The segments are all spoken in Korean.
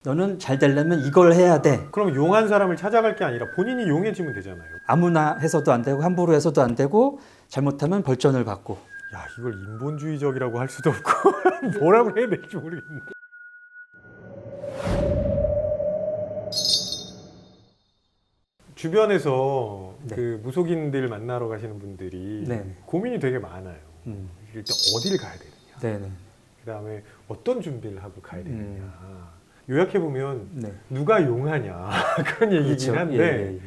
너는 잘 되려면 이걸 해야 돼. 그럼 용한 사람을 찾아갈 게 아니라 본인이 용해지면 되잖아요. 아무나 해서도 안 되고 함부로 해서도 안 되고 잘못하면 벌전을 받고. 야, 이걸 인본주의적이라고 할 수도 없고 뭐라고 해야 될지 모르겠네. 주변에서 네. 그 무속인들 만나러 가시는 분들이 네. 고민이 되게 많아요. 일단 어디를 가야 되느냐, 네네. 그 다음에 어떤 준비를 하고 가야 되느냐. 요약해 보면 네. 누가 용하냐 그런 얘기긴 그렇죠. 한데 예, 예.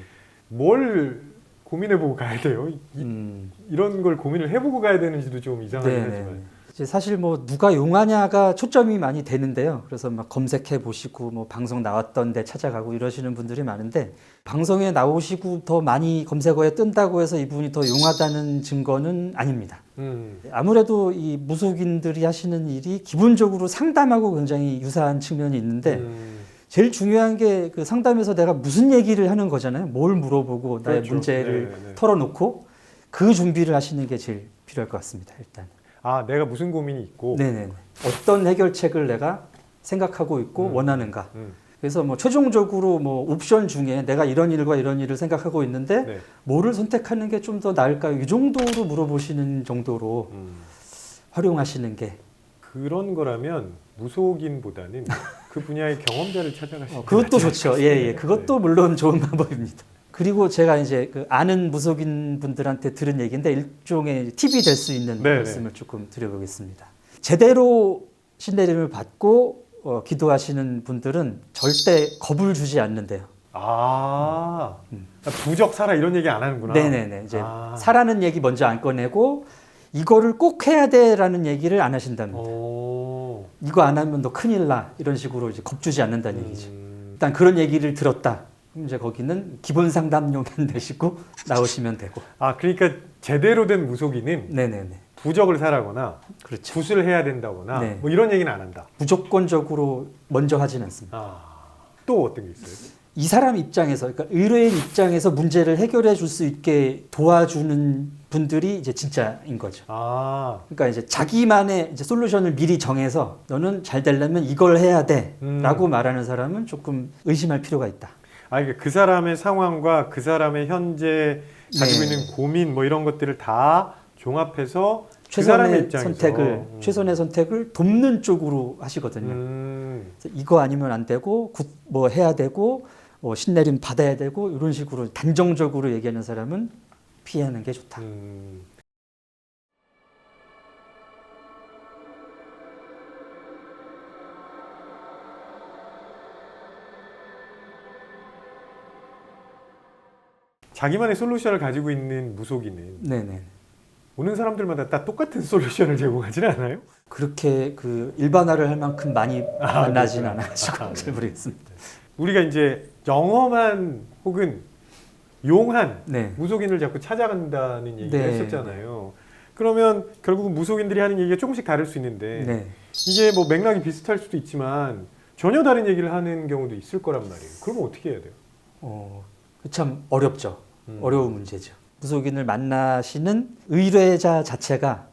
뭘 고민해보고 가야 돼요? 이런 걸 고민을 해보고 가야 되는지도 좀 이상하긴 네네. 하지만. 이제 사실 뭐 누가 용하냐가 초점이 많이 되는데요. 그래서 막 검색해 보시고 뭐 방송 나왔던 데 찾아가고 이러시는 분들이 많은데, 방송에 나오시고 더 많이 검색어에 뜬다고 해서 이분이 더 용하다는 증거는 아닙니다. 아무래도 이 무속인들이 하시는 일이 기본적으로 상담하고 굉장히 유사한 측면이 있는데, 제일 중요한 게 그 상담에서 내가 무슨 얘기를 하는 거잖아요. 뭘 물어보고 나의 그렇죠. 문제를 네네. 털어놓고 그 준비를 하시는 게 제일 필요할 것 같습니다. 일단. 아, 내가 무슨 고민이 있고. 네네. 어떤 해결책을 내가 생각하고 있고 원하는가. 그래서 뭐 최종적으로 뭐 옵션 중에 내가 이런 일과 이런 일을 생각하고 있는데 네. 뭐를 선택하는 게 좀 더 나을까요? 이 정도로 물어보시는 정도로 활용하시는 게. 그런 거라면 무속인보다는 그 분야의 경험자를 찾아가시는 그것도 좋죠. 예, 예. 그것도 네. 물론 좋은 방법입니다. 그리고 제가 이제 그 아는 무속인 분들한테 들은 얘기인데 일종의 팁이 될 수 있는 네네. 말씀을 조금 드려보겠습니다. 제대로 신내림을 받고 기도하시는 분들은 절대 겁을 주지 않는데요. 아, 부적 사라 이런 얘기 안 하는구나. 네네네. 이제 사라는 얘기 먼저 안 꺼내고 이거를 꼭 해야 돼라는 얘기를 안 하신답니다. 이거 안 하면 너 큰일 나 이런 식으로 이제 겁주지 않는다는 얘기죠. 일단 그런 얘기를 들었다. 그럼 이제 거기는 기본 상담료만 내시고 나오시면 되고. 아, 그러니까 제대로 된 무속인은 네네네. 부적을 사라거나 그렇죠. 굿을 해야 된다거나 네. 뭐 이런 얘기는 안 한다. 무조건적으로 먼저 하진 않습니다. 또 어떤 게 있어요? 이 사람 입장에서, 그러니까 의뢰인 입장에서 문제를 해결해 줄 수 있게 도와주는 분들이 이제 진짜인 거죠. 그러니까 이제 자기만의 이제 솔루션을 미리 정해서 너는 잘 되려면 이걸 해야 돼라고 말하는 사람은 조금 의심할 필요가 있다. 그러니까 그 사람의 상황과 그 사람의 현재 가지고 있는 고민 뭐 이런 것들을 다 종합해서 그 사람의 입장에서 최선의 선택을 돕는 쪽으로 하시거든요. 그래서 이거 아니면 안 되고 뭐 해야 되고 신내림 받아야 되고 이런 식으로 단정적으로 얘기하는 사람은 피하는 게 좋다. 자기만의 솔루션을 가지고 있는 무속인은 네네. 오는 사람들마다 다 똑같은 솔루션을 제공하지는 않아요? 그렇게 그 일반화를 할 만큼 많이 만나진 않아가지고 잘 모르겠습니다. 우리가 이제 영험한 혹은 용한 네. 무속인을 자꾸 찾아간다는 얘기를 네. 했었잖아요. 그러면 결국은 무속인들이 하는 얘기가 조금씩 다를 수 있는데 네. 이게 뭐 맥락이 비슷할 수도 있지만 전혀 다른 얘기를 하는 경우도 있을 거란 말이에요. 그러면 어떻게 해야 돼요? 참 어렵죠. 어려운 문제죠. 무속인을 만나시는 의뢰자 자체가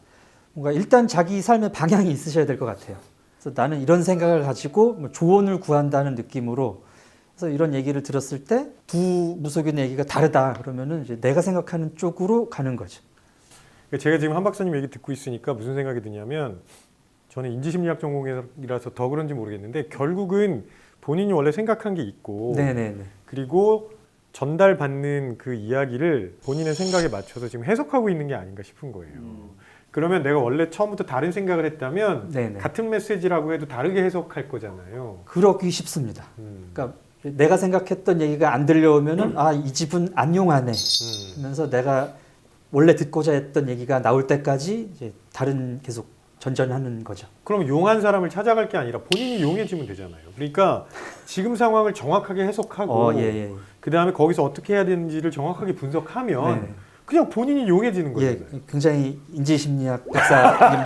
뭔가 일단 자기 삶의 방향이 있으셔야 될 것 같아요. 그래서 나는 이런 생각을 가지고 뭐 조언을 구한다는 느낌으로, 그래서 이런 얘기를 들었을 때 두 무속인의 얘기가 다르다 그러면은 이제 내가 생각하는 쪽으로 가는 거죠. 제가 지금 한 박사님 얘기 듣고 있으니까 무슨 생각이 드냐면, 저는 인지심리학 전공이라서 더 그런지 모르겠는데 결국은 본인이 원래 생각한 게 있고 네네네. 그리고 전달받는 그 이야기를 본인의 생각에 맞춰서 지금 해석하고 있는 게 아닌가 싶은 거예요. 그러면 내가 원래 처음부터 다른 생각을 했다면 네네. 같은 메시지라고 해도 다르게 해석할 거잖아요. 그러기 쉽습니다. 그러니까 내가 생각했던 얘기가 안 들려오면은 이 집은 안 용하네 하면서 내가 원래 듣고자 했던 얘기가 나올 때까지 이제 다른 계속 전전하는 거죠. 그럼 용한 사람을 찾아갈 게 아니라 본인이 용해지면 되잖아요. 그러니까 지금 상황을 정확하게 해석하고 예. 그 다음에 거기서 어떻게 해야 되는지를 정확하게 분석하면 네. 그냥 본인이 용해지는 거예요. 예, 굉장히 인지심리학 박사님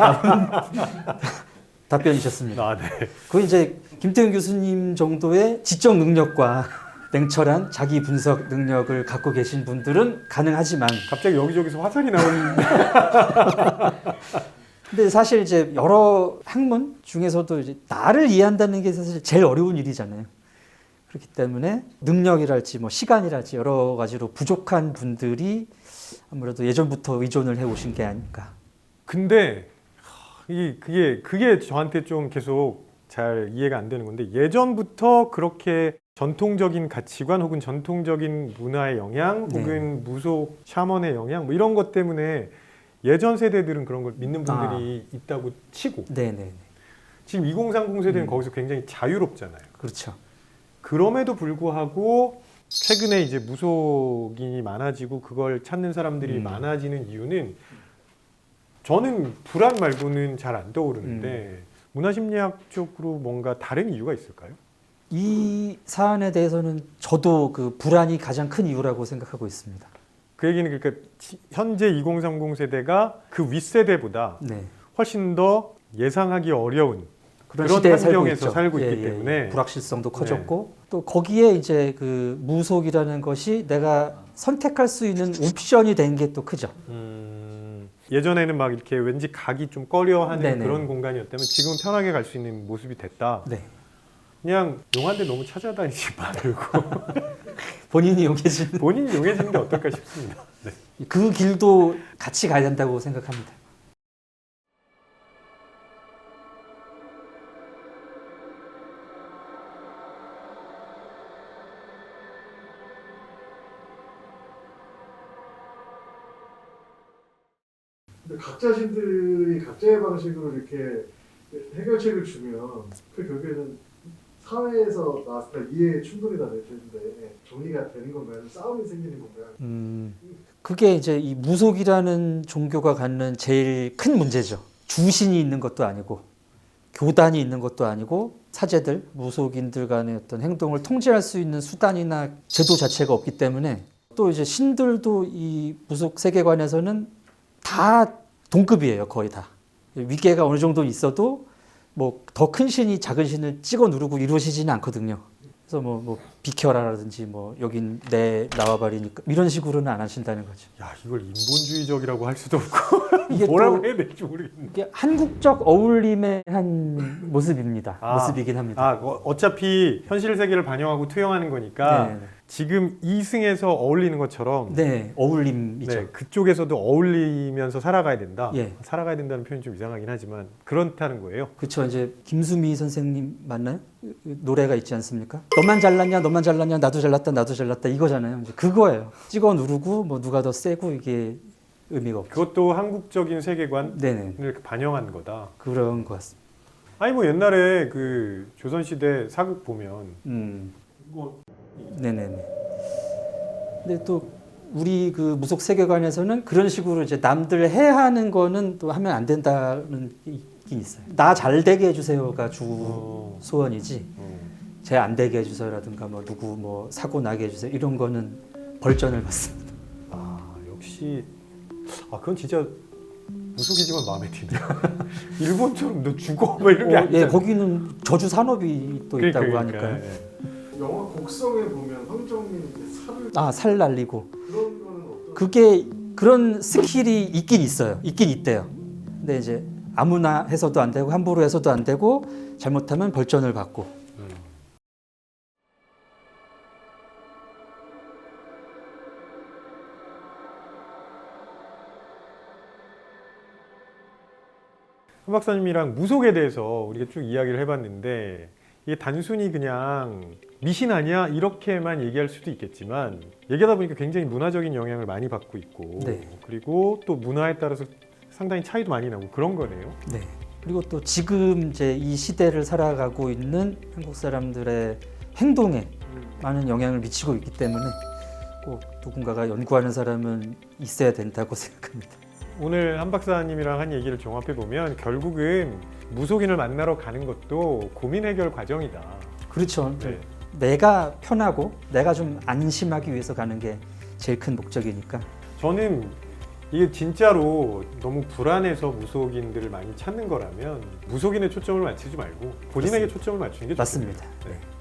답변이셨습니다. 네. 그 이제 김태훈 교수님 정도의 지적 능력과 냉철한 자기 분석 능력을 갖고 계신 분들은 가능하지만 갑자기 여기저기서 화살이 나오는데 근데 사실 이제 여러 학문 중에서도 이제 나를 이해한다는 게 사실 제일 어려운 일이잖아요. 그렇기 때문에 능력이랄지 뭐 시간이랄지 여러 가지로 부족한 분들이 아무래도 예전부터 의존을 해 오신 게 아닐까. 근데 그게 저한테 좀 계속 잘 이해가 안 되는 건데, 예전부터 그렇게 전통적인 가치관 혹은 전통적인 문화의 영향 네. 혹은 무속 샤먼의 영향 뭐 이런 것 때문에 예전 세대들은 그런 걸 믿는 분들이 있다고 치고, 네네. 지금 2030 세대는 거기서 굉장히 자유롭잖아요. 그렇죠. 그럼에도 불구하고 최근에 이제 무속인이 많아지고 그걸 찾는 사람들이 많아지는 이유는, 저는 불안 말고는 잘 안 떠오르는데 문화심리학 쪽으로 뭔가 다른 이유가 있을까요? 이 사안에 대해서는 저도 그 불안이 가장 큰 이유라고 생각하고 있습니다. 그 얘기는 그러니까 현재 2030 세대가 그 윗세대보다 네. 훨씬 더 예상하기 어려운 그런 시대에 살고 환경에서 있죠. 살고 예, 있기 예, 때문에 예. 불확실성도 커졌고 또 거기에 이제 그 무속이라는 것이 내가 선택할 수 있는 옵션이 된 게 또 크죠. 예전에는 막 이렇게 왠지 가기 좀 꺼려하는 네네. 그런 공간이었다면 지금은 편하게 갈 수 있는 모습이 됐다. 네. 그냥 용한데 너무 찾아다니지 말고 본인이 용해진 본인이 용해지는 게 어떨까 싶습니다. 네. 그 길도 같이 가야 된다고 생각합니다. 근데 각자 신들이 각자의 방식으로 이렇게 해결책을 주면 그 결국에는 사회에서 나왔을 때 이해의 충돌이 다 될 텐데 정리가 되는 건가요? 싸움이 생기는 건가요? 그게 이제 이 무속이라는 종교가 갖는 제일 큰 문제죠. 주신이 있는 것도 아니고 교단이 있는 것도 아니고 사제들, 무속인들 간의 어떤 행동을 통제할 수 있는 수단이나 제도 자체가 없기 때문에 또 이제 신들도 이 무속 세계관에서는 다 동급이에요. 거의 다. 위계가 어느 정도 있어도 뭐 더 큰 신이 작은 신을 찍어 누르고 이루어지지는 않거든요. 그래서 뭐 비켜라라든지 뭐 여긴 내 나와버리니까 이런 식으로는 안 하신다는 거죠. 야, 이걸 인본주의적이라고 할 수도 없고 이게 뭐라고 또 해야 될지 모르겠네. 이게 한국적 어울림의 한 모습입니다. 아, 모습이긴 합니다. 어차피 현실 세계를 반영하고 투영하는 거니까 네, 지금 이승에서 어울리는 것처럼 네, 어울림이죠. 네, 그쪽에서도 어울리면서 살아가야 된다. 예. 살아가야 된다는 표현이 좀 이상하긴 하지만 그렇다는 거예요. 그렇죠. 이제 김수미 선생님 맞나요? 노래가 있지 않습니까? 너만 잘났냐, 너만 잘났냐, 나도 잘났다, 나도 잘났다 이거잖아요. 이제 그거예요. 찍어 누르고 뭐 누가 더 세고 이게 의미가 없죠. 그것도 한국적인 세계관을 네네, 반영한 거다. 그런 것 같습니다. 아니 뭐 옛날에 그 조선시대 사극 보면 뭐 네네네. 근데 또 우리 그 무속 세계관에서는 그런 식으로 이제 남들 해하는 거는 또 하면 안 된다는 게 있긴 있어요. 나 잘 되게 해주세요가 주 소원이지. 쟤 안 되게 해주세요라든가 뭐 누구 뭐 사고 나게 해주세요 이런 거는 벌전을 받습니다. 역시 그건 진짜 무속이지만 마음에 드네요. 일본처럼 너 죽어 뭐 이런 게 아니잖아. 예, 거기는 저주 산업이 또 있다고 하니까요. 예. 영화 곡성에 보면 황정민 살을 살 날리고 그런 거는 어떤? 그게 그런 스킬이 있긴 있어요. 있긴 있대요. 근데 이제 아무나 해서도 안 되고 함부로 해서도 안 되고 잘못하면 벌전을 받고. 한 박사님이랑 무속에 대해서 우리가 쭉 이야기를 해봤는데, 이게 단순히 그냥 미신 아니야 이렇게만 얘기할 수도 있겠지만, 얘기하다 보니까 굉장히 문화적인 영향을 많이 받고 있고, 네. 그리고 또 문화에 따라서 상당히 차이도 많이 나고 그런 거네요. 네. 그리고 또 지금 이제 이 시대를 살아가고 있는 한국 사람들의 행동에 많은 영향을 미치고 있기 때문에 꼭 누군가가 연구하는 사람은 있어야 된다고 생각합니다. 오늘 한 박사님이랑 한 얘기를 종합해 보면 결국은 무속인을 만나러 가는 것도 고민 해결 과정이다. 그렇죠. 네. 내가 편하고 내가 좀 안심하기 위해서 가는 게 제일 큰 목적이니까. 저는 이게 진짜로 너무 불안해서 무속인들을 많이 찾는 거라면 무속인에 초점을 맞추지 말고 본인에게 맞습니다. 초점을 맞추는 게 맞습니다. 좋겠네요. 네.